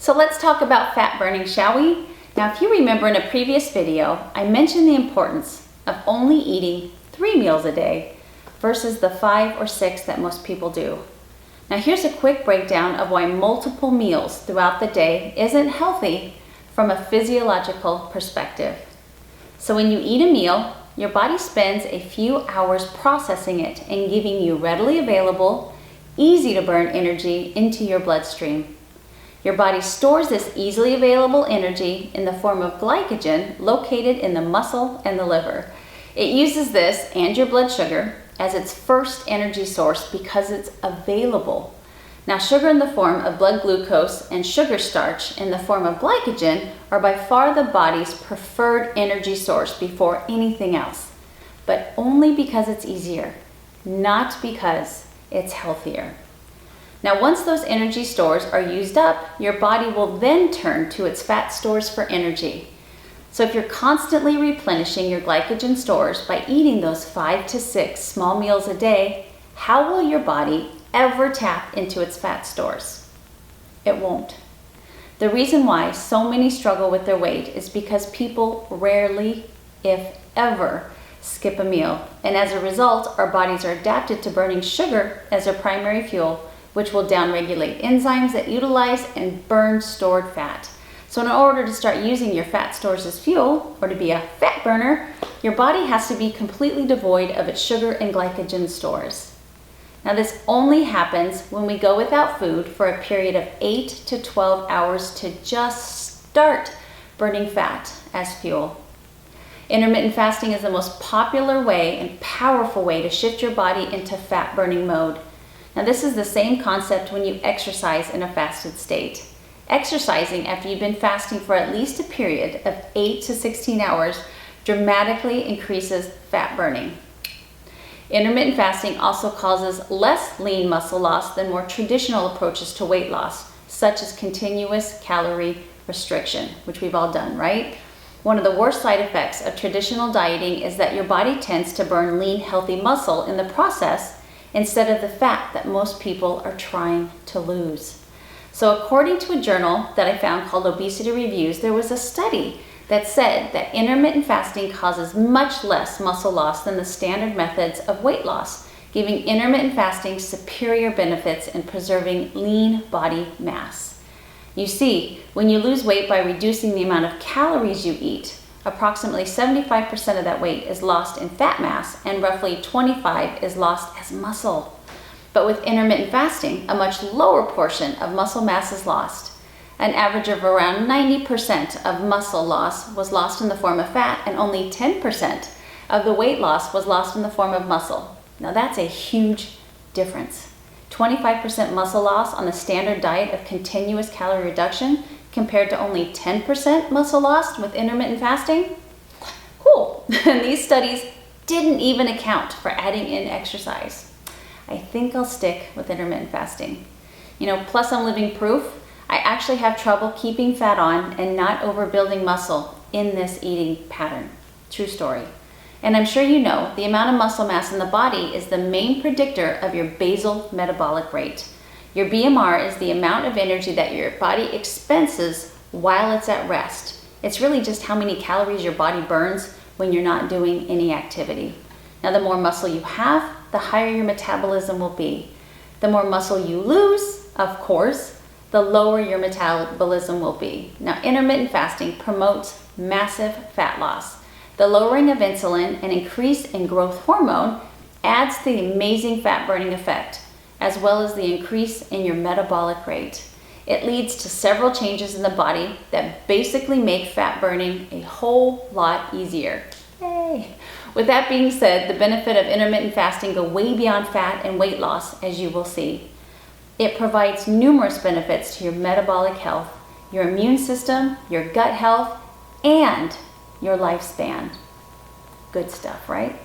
So let's talk about fat burning, shall we? Now, if you remember in a previous video, I mentioned the importance of only eating 3 meals a day versus the 5 or 6 that most people do. Now, here's a quick breakdown of why multiple meals throughout the day isn't healthy from a physiological perspective. So when you eat a meal, your body spends a few hours processing it and giving you readily available, easy to burn energy into your bloodstream. Your body stores this easily available energy in the form of glycogen located in the muscle and the liver. It uses this and your blood sugar as its first energy source because it's available. Now, sugar in the form of blood glucose and sugar starch in the form of glycogen are by far the body's preferred energy source before anything else, but only because it's easier, not because it's healthier. Now, once those energy stores are used up, your body will then turn to its fat stores for energy. So if you're constantly replenishing your glycogen stores by eating those 5 to 6 small meals a day, how will your body ever tap into its fat stores? It won't. The reason why so many struggle with their weight is because people rarely, if ever, skip a meal. And as a result, our bodies are adapted to burning sugar as their primary fuel, which will downregulate enzymes that utilize and burn stored fat. So in order to start using your fat stores as fuel, or to be a fat burner, your body has to be completely devoid of its sugar and glycogen stores. Now, this only happens when we go without food for a period of 8 to 12 hours to just start burning fat as fuel. Intermittent fasting is the most popular way and powerful way to shift your body into fat burning mode. Now, this is the same concept when you exercise in a fasted state. Exercising after you've been fasting for at least a period of 8 to 16 hours dramatically increases fat burning. Intermittent fasting also causes less lean muscle loss than more traditional approaches to weight loss, such as continuous calorie restriction, which we've all done, right? One of the worst side effects of traditional dieting is that your body tends to burn lean, healthy muscle in the process instead of the fat that most people are trying to lose. So according to a journal that I found called Obesity Reviews, there was a study that said that intermittent fasting causes much less muscle loss than the standard methods of weight loss, giving intermittent fasting superior benefits in preserving lean body mass. You see, when you lose weight by reducing the amount of calories you eat, approximately 75% of that weight is lost in fat mass and roughly 25% is lost as muscle. But with intermittent fasting, a much lower portion of muscle mass is lost. An average of around 90% of muscle loss was lost in the form of fat, and only 10% of the weight loss was lost in the form of muscle. Now that's a huge difference. 25% muscle loss on the standard diet of continuous calorie reduction compared to only 10% muscle loss with intermittent fasting? Cool. And these studies didn't even account for adding in exercise. I think I'll stick with intermittent fasting. Plus I'm living proof. I actually have trouble keeping fat on and not overbuilding muscle in this eating pattern. True story. And I'm sure you know the amount of muscle mass in the body is the main predictor of your basal metabolic rate. Your BMR is the amount of energy that your body expenses while it's at rest. It's really just how many calories your body burns when you're not doing any activity. Now, the more muscle you have, the higher your metabolism will be. The more muscle you lose, of course, the lower your metabolism will be. Now, intermittent fasting promotes massive fat loss. The lowering of insulin and increase in growth hormone adds to the amazing fat burning effect, as well as the increase in your metabolic rate. It leads to several changes in the body that basically make fat burning a whole lot easier. Yay! With that being said, the benefit of intermittent fasting go way beyond fat and weight loss, as you will see. It provides numerous benefits to your metabolic health, your immune system, your gut health, and your lifespan. Good stuff, right?